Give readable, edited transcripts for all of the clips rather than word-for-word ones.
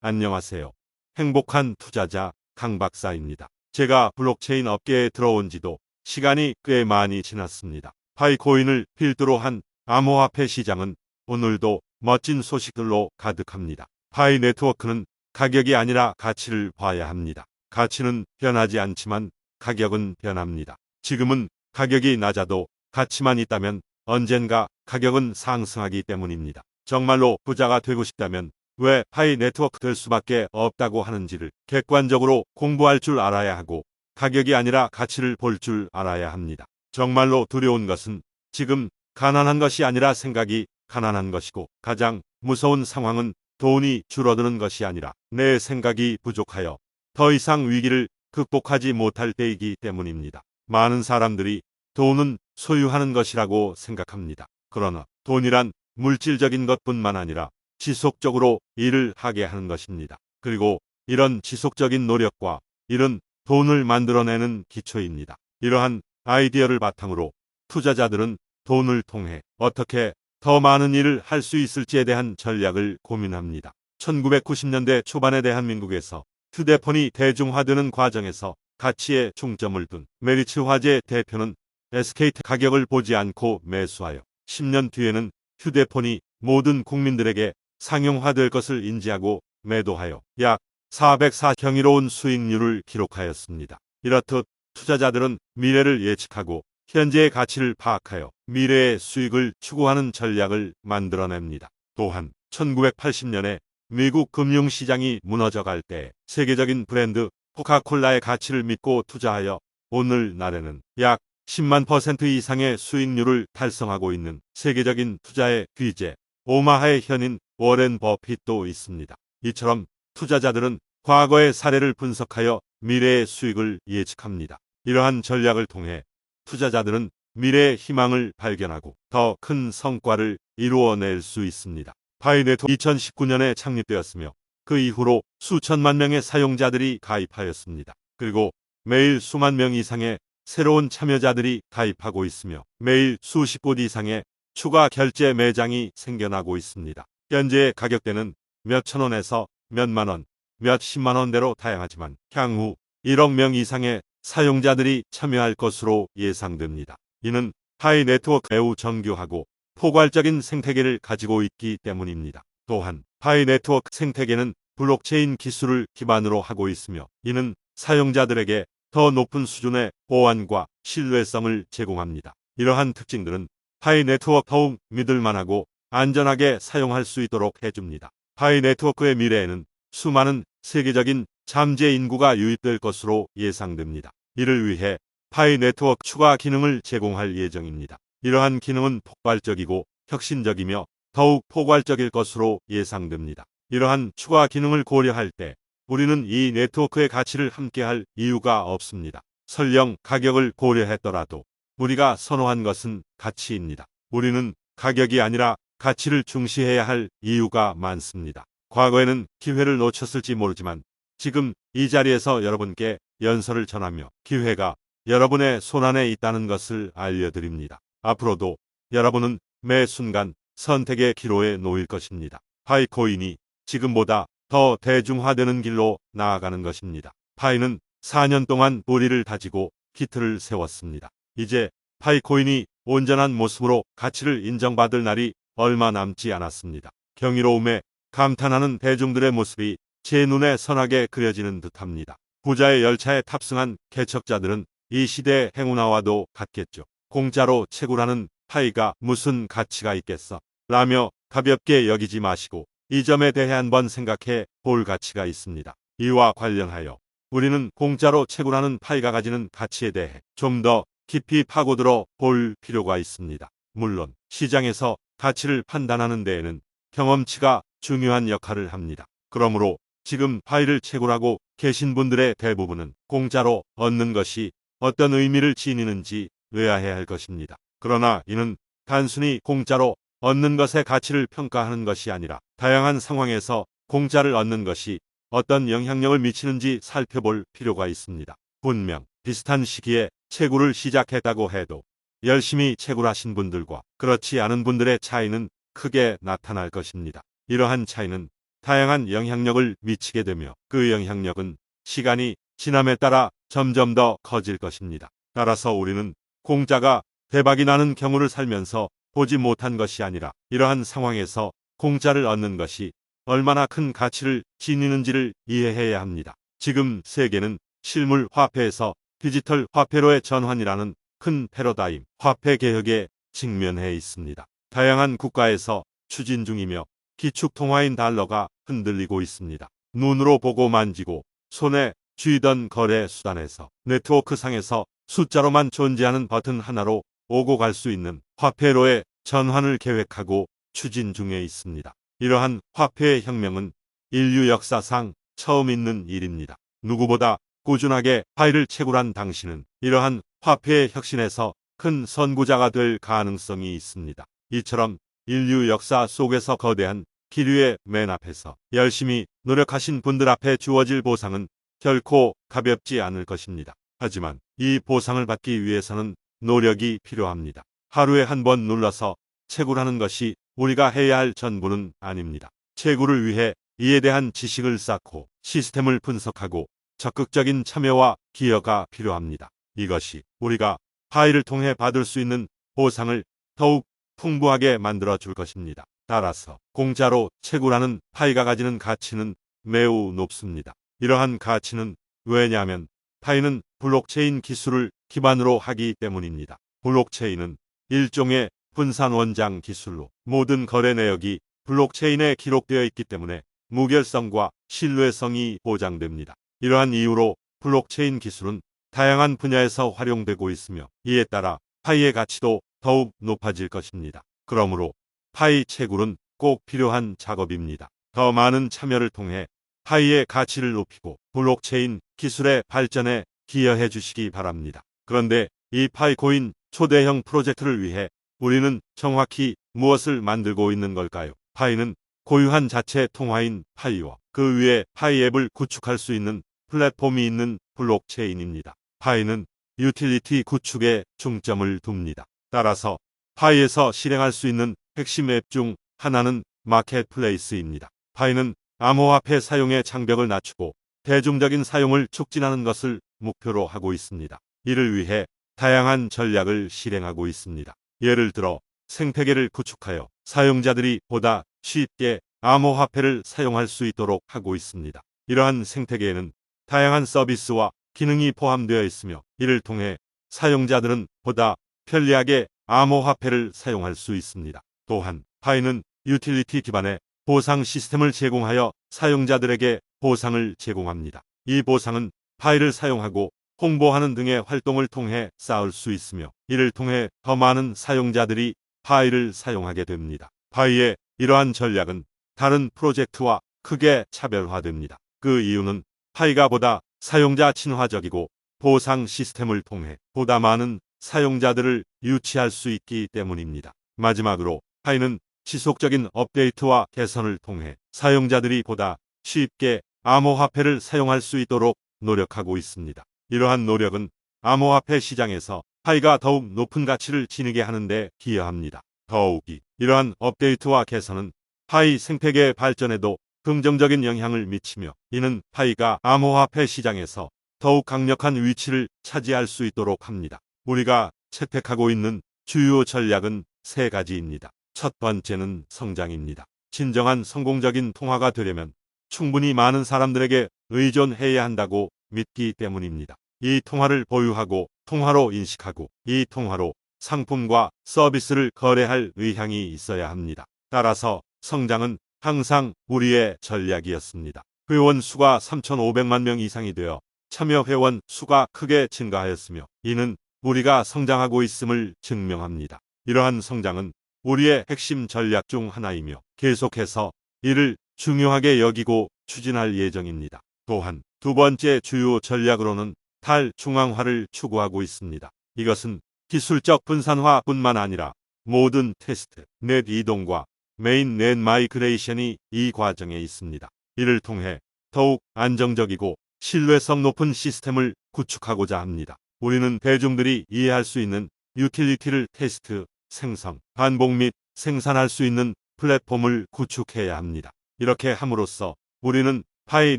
안녕하세요. 행복한 투자자 강 박사입니다. 제가 블록체인 업계에 들어온 지도 시간이 꽤 많이 지났습니다. 파이코인을 필두로 한 암호화폐 시장은 오늘도 멋진 소식들로 가득합니다. 파이 네트워크는 가격이 아니라 가치를 봐야 합니다. 가치는 변하지 않지만 가격은 변합니다. 지금은 가격이 낮아도 가치만 있다면 언젠가 가격은 상승하기 때문입니다. 정말로 부자가 되고 싶다면 왜 파이 네트워크 될 수밖에 없다고 하는지를 객관적으로 공부할 줄 알아야 하고 가격이 아니라 가치를 볼 줄 알아야 합니다. 정말로 두려운 것은 지금 가난한 것이 아니라 생각이 가난한 것이고 가장 무서운 상황은 돈이 줄어드는 것이 아니라 내 생각이 부족하여 더 이상 위기를 극복하지 못할 때이기 때문입니다. 많은 사람들이 돈은 소유하는 것이라고 생각합니다. 그러나 돈이란 물질적인 것뿐만 아니라 지속적으로 일을 하게 하는 것입니다. 그리고 이런 지속적인 노력과 일은 돈을 만들어내는 기초입니다. 이러한 아이디어를 바탕으로 투자자들은 돈을 통해 어떻게 더 많은 일을 할 수 있을지에 대한 전략을 고민합니다. 1990년대 초반의 대한민국에서 휴대폰이 대중화되는 과정에서 가치에 중점을 둔 메리츠 화재 대표는 SKT 가격을 보지 않고 매수하여 10년 뒤에는 휴대폰이 모든 국민들에게 상용화될 것을 인지하고 매도하여 약 404 경이로운 수익률을 기록하였습니다. 이렇듯 투자자들은 미래를 예측하고 현재의 가치를 파악하여 미래의 수익을 추구하는 전략을 만들어냅니다. 또한 1980년에 미국 금융시장이 무너져갈 때 세계적인 브랜드 코카콜라의 가치를 믿고 투자하여 오늘날에는 약 10만 % 이상의 수익률을 달성하고 있는 세계적인 투자의 귀재 오마하의 현인 워렌 버핏도 있습니다. 이처럼 투자자들은 과거의 사례를 분석하여 미래의 수익을 예측합니다. 이러한 전략을 통해 투자자들은 미래의 희망을 발견하고 더 큰 성과를 이루어낼 수 있습니다. 파이네트워크 2019년에 창립되었으며 그 이후로 수천만 명의 사용자들이 가입하였습니다. 그리고 매일 수만 명 이상의 새로운 참여자들이 가입하고 있으며 매일 수십 곳 이상의 추가 결제 매장이 생겨나고 있습니다. 현재의 가격대는 몇천 원에서 몇만 원, 몇십만 원대로 다양하지만 향후 1억 명 이상의 사용자들이 참여할 것으로 예상됩니다. 이는 파이 네트워크 매우 정교하고 포괄적인 생태계를 가지고 있기 때문입니다. 또한 파이 네트워크 생태계는 블록체인 기술을 기반으로 하고 있으며 이는 사용자들에게 더 높은 수준의 보안과 신뢰성을 제공합니다. 이러한 특징들은 파이 네트워크 더욱 믿을만하고 안전하게 사용할 수 있도록 해줍니다. 파이 네트워크의 미래에는 수많은 세계적인 잠재 인구가 유입될 것으로 예상됩니다. 이를 위해 파이 네트워크 추가 기능을 제공할 예정입니다. 이러한 기능은 폭발적이고 혁신적이며 더욱 포괄적일 것으로 예상됩니다. 이러한 추가 기능을 고려할 때 우리는 이 네트워크의 가치를 함께할 이유가 없습니다. 설령 가격을 고려했더라도 우리가 선호한 것은 가치입니다. 우리는 가격이 아니라 가치를 중시해야 할 이유가 많습니다. 과거에는 기회를 놓쳤을지 모르지만 지금 이 자리에서 여러분께 연설을 전하며 기회가 여러분의 손안에 있다는 것을 알려드립니다. 앞으로도 여러분은 매 순간 선택의 기로에 놓일 것입니다. 파이코인이 지금보다 더 대중화되는 길로 나아가는 것입니다. 파이는 4년 동안 뿌리를 다지고 키트를 세웠습니다. 이제 파이코인이 온전한 모습으로 가치를 인정받을 날이 얼마 남지 않았습니다. 경이로움에 감탄하는 대중들의 모습이 제 눈에 선하게 그려지는 듯합니다. 부자의 열차에 탑승한 개척자들은 이 시대의 행운아와도 같겠죠. 공짜로 채굴하는 파이가 무슨 가치가 있겠어? 라며 가볍게 여기지 마시고 이 점에 대해 한번 생각해 볼 가치가 있습니다. 이와 관련하여 우리는 공짜로 채굴하는 파이가 가지는 가치에 대해 좀 더 깊이 파고들어 볼 필요가 있습니다. 물론 시장에서 가치를 판단하는 데에는 경험치가 중요한 역할을 합니다. 그러므로 지금 파이를 채굴하고 계신 분들의 대부분은 공짜로 얻는 것이 어떤 의미를 지니는지 의아해야 할 것입니다. 그러나 이는 단순히 공짜로 얻는 것의 가치를 평가하는 것이 아니라 다양한 상황에서 공짜를 얻는 것이 어떤 영향력을 미치는지 살펴볼 필요가 있습니다. 분명 비슷한 시기에 채굴을 시작했다고 해도 열심히 채굴하신 분들과 그렇지 않은 분들의 차이는 크게 나타날 것입니다. 이러한 차이는 다양한 영향력을 미치게 되며 그 영향력은 시간이 지남에 따라 점점 더 커질 것입니다. 따라서 우리는 공짜가 대박이 나는 경우를 살면서 보지 못한 것이 아니라 이러한 상황에서 공짜를 얻는 것이 얼마나 큰 가치를 지니는지를 이해해야 합니다. 지금 세계는 실물 화폐에서 디지털 화폐로의 전환이라는 큰 패러다임 화폐 개혁에 직면해 있습니다. 다양한 국가에서 추진 중이며 기축통화인 달러가 흔들리고 있습니다. 눈으로 보고 만지고 손에 쥐던 거래 수단에서 네트워크상에서 숫자로만 존재하는 버튼 하나로 오고 갈 수 있는 화폐로의 전환을 계획하고 추진 중에 있습니다. 이러한 화폐의 혁명은 인류 역사상 처음 있는 일입니다. 누구보다 꾸준하게 파이를 채굴한 당신은 이러한 화폐의 혁신에서 큰 선구자가 될 가능성이 있습니다. 이처럼 인류 역사 속에서 거대한 기류의 맨 앞에서 열심히 노력하신 분들 앞에 주어질 보상은 결코 가볍지 않을 것입니다. 하지만 이 보상을 받기 위해서는 노력이 필요합니다. 하루에 한 번 눌러서 채굴하는 것이 우리가 해야 할 전부는 아닙니다. 채굴을 위해 이에 대한 지식을 쌓고 시스템을 분석하고 적극적인 참여와 기여가 필요합니다. 이것이 우리가 파이를 통해 받을 수 있는 보상을 더욱 풍부하게 만들어 줄 것입니다. 따라서 공짜로 채굴하는 파이가 가지는 가치는 매우 높습니다. 이러한 가치는 왜냐하면 파이는 블록체인 기술을 기반으로 하기 때문입니다. 블록체인은 일종의 분산 원장 기술로 모든 거래 내역이 블록체인에 기록되어 있기 때문에 무결성과 신뢰성이 보장됩니다. 이러한 이유로 블록체인 기술은 다양한 분야에서 활용되고 있으며 이에 따라 파이의 가치도 더욱 높아질 것입니다. 그러므로 파이 채굴은 꼭 필요한 작업입니다. 더 많은 참여를 통해 파이의 가치를 높이고 블록체인 기술의 발전에 기여해 주시기 바랍니다. 그런데 이 파이코인 초대형 프로젝트를 위해 우리는 정확히 무엇을 만들고 있는 걸까요? 파이는 고유한 자체 통화인 파이와 그 위에 파이 앱을 구축할 수 있는 플랫폼이 있는 블록체인입니다. 파이는 유틸리티 구축에 중점을 둡니다. 따라서 파이에서 실행할 수 있는 핵심 앱 중 하나는 마켓플레이스입니다. 파이는 암호화폐 사용의 장벽을 낮추고 대중적인 사용을 촉진하는 것을 목표로 하고 있습니다. 이를 위해 다양한 전략을 실행하고 있습니다. 예를 들어 생태계를 구축하여 사용자들이 보다 쉽게 암호화폐를 사용할 수 있도록 하고 있습니다. 이러한 생태계에는 다양한 서비스와 기능이 포함되어 있으며 이를 통해 사용자들은 보다 편리하게 암호화폐를 사용할 수 있습니다. 또한 파이는 유틸리티 기반의 보상 시스템을 제공하여 사용자들에게 보상을 제공합니다. 이 보상은 파이를 사용하고 홍보하는 등의 활동을 통해 쌓을 수 있으며 이를 통해 더 많은 사용자들이 파이를 사용하게 됩니다. 파이의 이러한 전략은 다른 프로젝트와 크게 차별화됩니다. 그 이유는 파이가 보다 사용자 친화적이고 보상 시스템을 통해 보다 많은 사용자들을 유치할 수 있기 때문입니다. 마지막으로 파이는 지속적인 업데이트와 개선을 통해 사용자들이 보다 쉽게 암호화폐를 사용할 수 있도록 노력하고 있습니다. 이러한 노력은 암호화폐 시장에서 파이가 더욱 높은 가치를 지니게 하는 데 기여합니다. 더욱이 이러한 업데이트와 개선은 파이 생태계의 발전에도 긍정적인 영향을 미치며 이는 파이가 암호화폐 시장에서 더욱 강력한 위치를 차지할 수 있도록 합니다. 우리가 채택하고 있는 주요 전략은 세 가지입니다. 첫 번째는 성장입니다. 진정한 성공적인 통화가 되려면 충분히 많은 사람들에게 의존해야 한다고 믿기 때문입니다. 이 통화를 보유하고 통화로 인식하고 이 통화로 상품과 서비스를 거래할 의향이 있어야 합니다. 따라서 성장은 항상 우리의 전략이었습니다. 회원 수가 3,500만 명 이상이 되어 참여 회원 수가 크게 증가하였으며 이는 우리가 성장하고 있음을 증명합니다. 이러한 성장은 우리의 핵심 전략 중 하나이며 계속해서 이를 중요하게 여기고 추진할 예정입니다. 또한 두 번째 주요 전략으로는 탈중앙화를 추구하고 있습니다. 이것은 기술적 분산화뿐만 아니라 모든 테스트, 넷 이동과 메인 넷 마이그레이션이 이 과정에 있습니다. 이를 통해 더욱 안정적이고 신뢰성 높은 시스템을 구축하고자 합니다. 우리는 대중들이 이해할 수 있는 유틸리티를 테스트, 생성, 반복 및 생산할 수 있는 플랫폼을 구축해야 합니다. 이렇게 함으로써 우리는 파이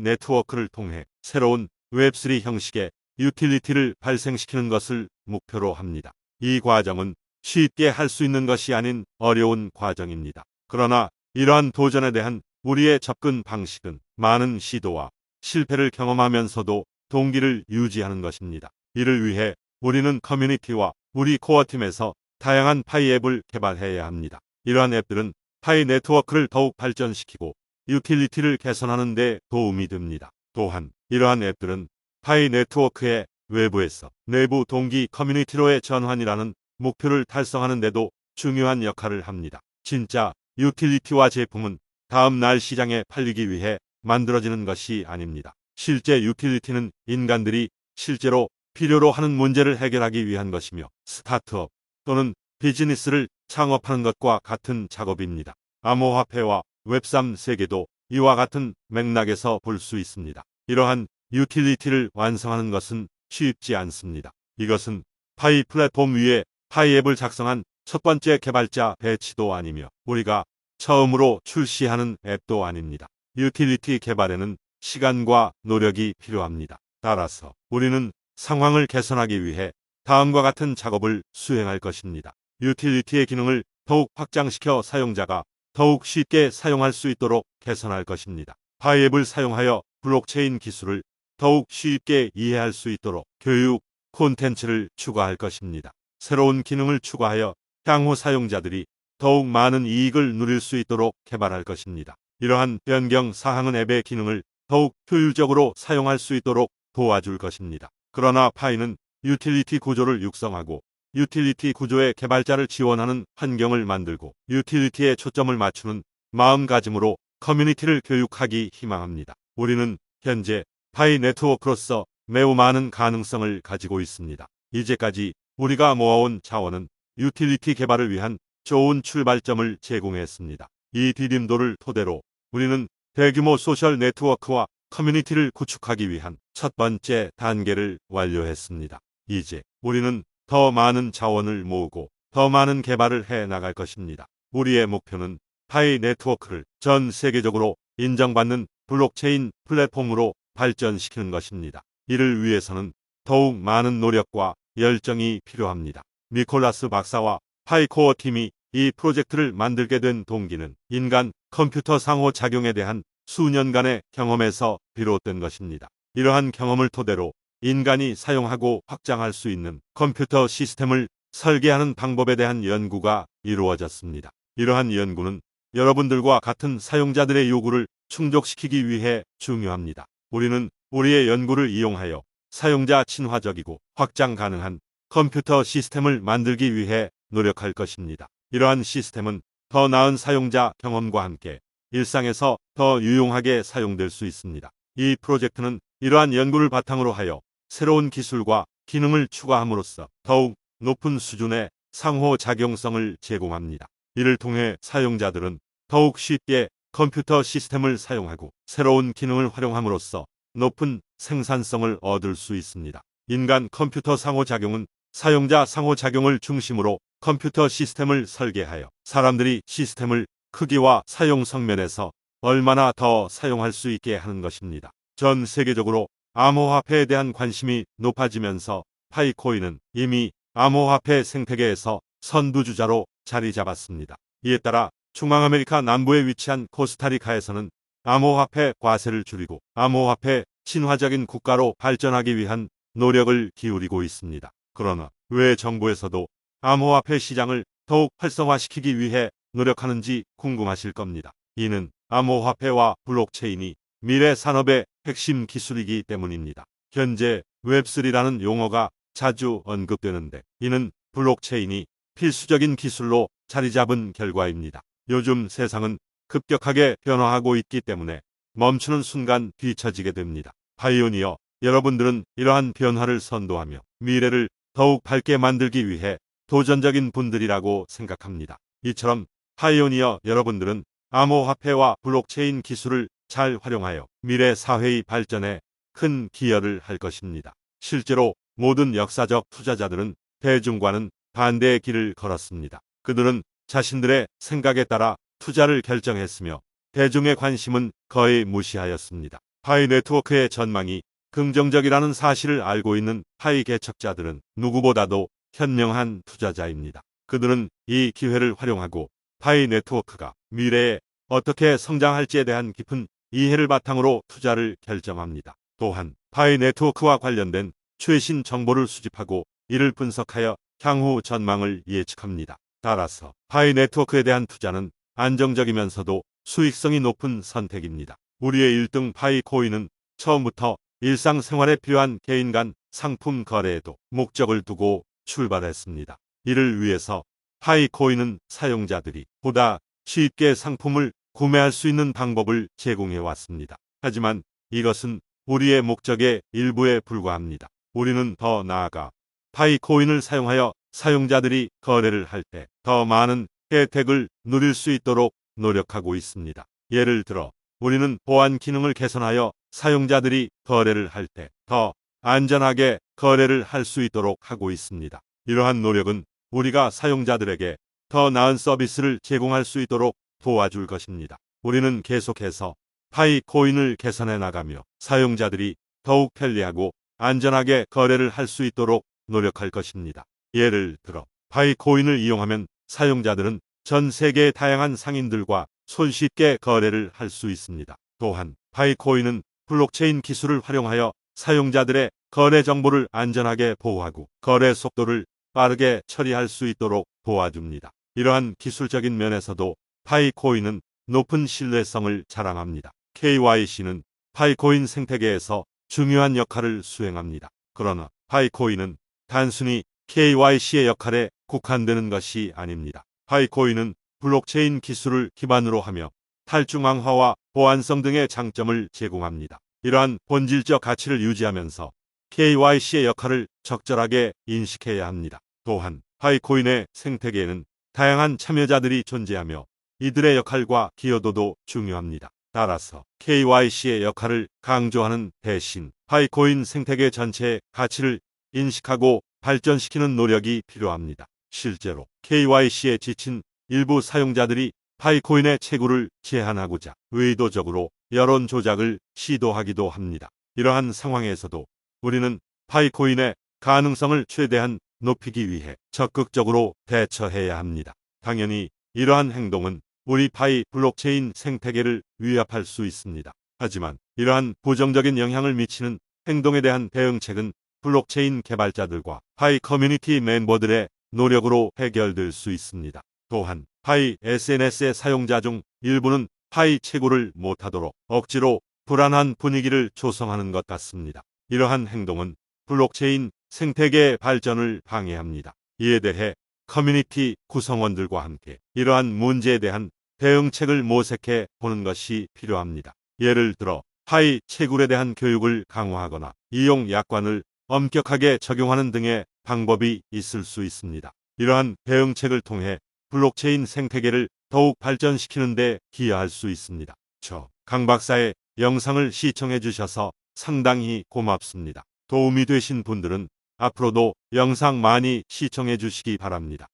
네트워크를 통해 새로운 웹3 형식의 유틸리티를 발생시키는 것을 목표로 합니다. 이 과정은 쉽게 할 수 있는 것이 아닌 어려운 과정입니다. 그러나 이러한 도전에 대한 우리의 접근 방식은 많은 시도와 실패를 경험하면서도 동기를 유지하는 것입니다. 이를 위해 우리는 커뮤니티와 우리 코어팀에서 다양한 파이 앱을 개발해야 합니다. 이러한 앱들은 파이 네트워크를 더욱 발전시키고 유틸리티를 개선하는 데 도움이 됩니다. 또한 이러한 앱들은 파이 네트워크의 외부에서 내부 동기 커뮤니티로의 전환이라는 목표를 달성하는 데도 중요한 역할을 합니다. 진짜 유틸리티와 제품은 다음 날 시장에 팔리기 위해 만들어지는 것이 아닙니다. 실제 유틸리티는 인간들이 실제로 필요로 하는 문제를 해결하기 위한 것이며 스타트업 또는 비즈니스를 창업하는 것과 같은 작업입니다. 암호화폐와 웹3 세계도 이와 같은 맥락에서 볼 수 있습니다. 이러한 유틸리티를 완성하는 것은 쉽지 않습니다. 이것은 파이 플랫폼 위에 파이 앱을 작성한 첫 번째 개발자 배치도 아니며 우리가 처음으로 출시하는 앱도 아닙니다. 유틸리티 개발에는 시간과 노력이 필요합니다. 따라서 우리는 상황을 개선하기 위해 다음과 같은 작업을 수행할 것입니다. 유틸리티의 기능을 더욱 확장시켜 사용자가 더욱 쉽게 사용할 수 있도록 개선할 것입니다. 파이 앱을 사용하여 블록체인 기술을 더욱 쉽게 이해할 수 있도록 교육 콘텐츠를 추가할 것입니다. 새로운 기능을 추가하여 향후 사용자들이 더욱 많은 이익을 누릴 수 있도록 개발할 것입니다. 이러한 변경 사항은 앱의 기능을 더욱 효율적으로 사용할 수 있도록 도와줄 것입니다. 그러나 파이는 유틸리티 구조를 육성하고 유틸리티 구조의 개발자를 지원하는 환경을 만들고 유틸리티에 초점을 맞추는 마음가짐으로 커뮤니티를 교육하기 희망합니다. 우리는 현재 파이 네트워크로서 매우 많은 가능성을 가지고 있습니다. 이제까지 우리가 모아온 자원은 유틸리티 개발을 위한 좋은 출발점을 제공했습니다. 이 디딤돌을 토대로 우리는 대규모 소셜 네트워크와 커뮤니티를 구축하기 위한 첫 번째 단계를 완료했습니다. 이제 우리는 더 많은 자원을 모으고 더 많은 개발을 해 나갈 것입니다. 우리의 목표는 파이 네트워크를 전 세계적으로 인정받는 블록체인 플랫폼으로 발전시키는 것입니다. 이를 위해서는 더욱 많은 노력과 열정이 필요합니다. 니콜라스 박사와 파이코어 팀이 이 프로젝트를 만들게 된 동기는 인간 컴퓨터 상호작용에 대한 수년간의 경험에서 비롯된 것입니다. 이러한 경험을 토대로 인간이 사용하고 확장할 수 있는 컴퓨터 시스템을 설계하는 방법에 대한 연구가 이루어졌습니다. 이러한 연구는 여러분들과 같은 사용자들의 요구를 충족시키기 위해 중요합니다. 우리는 우리의 연구를 이용하여 사용자 친화적이고 확장 가능한 컴퓨터 시스템을 만들기 위해 노력할 것입니다. 이러한 시스템은 더 나은 사용자 경험과 함께 일상에서 더 유용하게 사용될 수 있습니다. 이 프로젝트는 이러한 연구를 바탕으로 하여 새로운 기술과 기능을 추가함으로써 더욱 높은 수준의 상호작용성을 제공합니다. 이를 통해 사용자들은 더욱 쉽게 컴퓨터 시스템을 사용하고 새로운 기능을 활용함으로써 높은 생산성을 얻을 수 있습니다. 인간 컴퓨터 상호작용은 사용자 상호작용을 중심으로 컴퓨터 시스템을 설계하여 사람들이 시스템을 크기와 사용성 면에서 얼마나 더 사용할 수 있게 하는 것입니다. 전 세계적으로 암호화폐에 대한 관심이 높아지면서 파이코인은 이미 암호화폐 생태계에서 선두주자로 자리 잡았습니다. 이에 따라 중앙아메리카 남부에 위치한 코스타리카에서는 암호화폐 과세를 줄이고 암호화폐 친화적인 국가로 발전하기 위한 노력을 기울이고 있습니다. 그러나 왜 정부에서도 암호화폐 시장을 더욱 활성화시키기 위해 노력하는지 궁금하실 겁니다. 이는 암호화폐와 블록체인이 미래 산업의 핵심 기술이기 때문입니다. 현재 웹3라는 용어가 자주 언급되는데 이는 블록체인이 필수적인 기술로 자리 잡은 결과입니다. 요즘 세상은 급격하게 변화하고 있기 때문에 멈추는 순간 뒤처지게 됩니다. 파이오니어 여러분들은 이러한 변화를 선도하며 미래를 더욱 밝게 만들기 위해 도전적인 분들이라고 생각합니다. 이처럼 파이오니어 여러분들은 암호화폐와 블록체인 기술을 잘 활용하여 미래 사회의 발전에 큰 기여를 할 것입니다. 실제로 모든 역사적 투자자들은 대중과는 반대의 길을 걸었습니다. 그들은 자신들의 생각에 따라 투자를 결정했으며 대중의 관심은 거의 무시하였습니다. 파이 네트워크의 전망이 긍정적이라는 사실을 알고 있는 파이 개척자들은 누구보다도 현명한 투자자입니다. 그들은 이 기회를 활용하고 파이 네트워크가 미래에 어떻게 성장할지에 대한 깊은 이해를 바탕으로 투자를 결정합니다. 또한 파이 네트워크와 관련된 최신 정보를 수집하고 이를 분석하여 향후 전망을 예측합니다. 따라서 파이 네트워크에 대한 투자는 안정적이면서도 수익성이 높은 선택입니다. 우리의 1등 파이 코인은 처음부터 일상생활에 필요한 개인 간 상품 거래에도 목적을 두고 출발했습니다. 이를 위해서 파이 코인은 사용자들이 보다 쉽게 상품을 구매할 수 있는 방법을 제공해 왔습니다. 하지만 이것은 우리의 목적의 일부에 불과합니다. 우리는 더 나아가 파이 코인을 사용하여 사용자들이 거래를 할 때 더 많은 혜택을 누릴 수 있도록 노력하고 있습니다. 예를 들어 우리는 보안 기능을 개선하여 사용자들이 거래를 할 때 더 안전하게 거래를 할 수 있도록 하고 있습니다. 이러한 노력은 우리가 사용자들에게 더 나은 서비스를 제공할 수 있도록 도와줄 것입니다. 우리는 계속해서 파이 코인을 개선해 나가며 사용자들이 더욱 편리하고 안전하게 거래를 할 수 있도록 노력할 것입니다. 예를 들어 파이 코인을 이용하면 사용자들은 전 세계의 다양한 상인들과 손쉽게 거래를 할 수 있습니다. 또한 파이 코인은 블록체인 기술을 활용하여 사용자들의 거래 정보를 안전하게 보호하고 거래 속도를 빠르게 처리할 수 있도록 도와줍니다. 이러한 기술적인 면에서도 파이 코인은 높은 신뢰성을 자랑합니다. KYC는 파이 코인 생태계에서 중요한 역할을 수행합니다. 그러나 파이 코인은 단순히 KYC의 역할에 국한되는 것이 아닙니다. 파이 코인은 블록체인 기술을 기반으로 하며 탈중앙화와 보안성 등의 장점을 제공합니다. 이러한 본질적 가치를 유지하면서 KYC의 역할을 적절하게 인식해야 합니다. 또한 파이 코인의 생태계에는 다양한 참여자들이 존재하며 이들의 역할과 기여도도 중요합니다. 따라서 KYC의 역할을 강조하는 대신 파이 코인 생태계 전체의 가치를 인식하고 발전시키는 노력이 필요합니다. 실제로 KYC에 지친 일부 사용자들이 파이코인의 채굴을 제한하고자 의도적으로 여론 조작을 시도하기도 합니다. 이러한 상황에서도 우리는 파이코인의 가능성을 최대한 높이기 위해 적극적으로 대처해야 합니다. 당연히 이러한 행동은 우리 파이 블록체인 생태계를 위협할 수 있습니다. 하지만 이러한 부정적인 영향을 미치는 행동에 대한 대응책은 블록체인 개발자들과 파이 커뮤니티 멤버들의 노력으로 해결될 수 있습니다. 또한 파이 SNS의 사용자 중 일부는 파이 채굴을 못하도록 억지로 불안한 분위기를 조성하는 것 같습니다. 이러한 행동은 블록체인 생태계의 발전을 방해합니다. 이에 대해 커뮤니티 구성원들과 함께 이러한 문제에 대한 대응책을 모색해 보는 것이 필요합니다. 예를 들어 파이 채굴에 대한 교육을 강화하거나 이용 약관을 엄격하게 적용하는 등의 방법이 있을 수 있습니다. 이러한 대응책을 통해 블록체인 생태계를 더욱 발전시키는 데 기여할 수 있습니다. 강 박사의 영상을 시청해 주셔서 상당히 고맙습니다. 도움이 되신 분들은 앞으로도 영상 많이 시청해 주시기 바랍니다.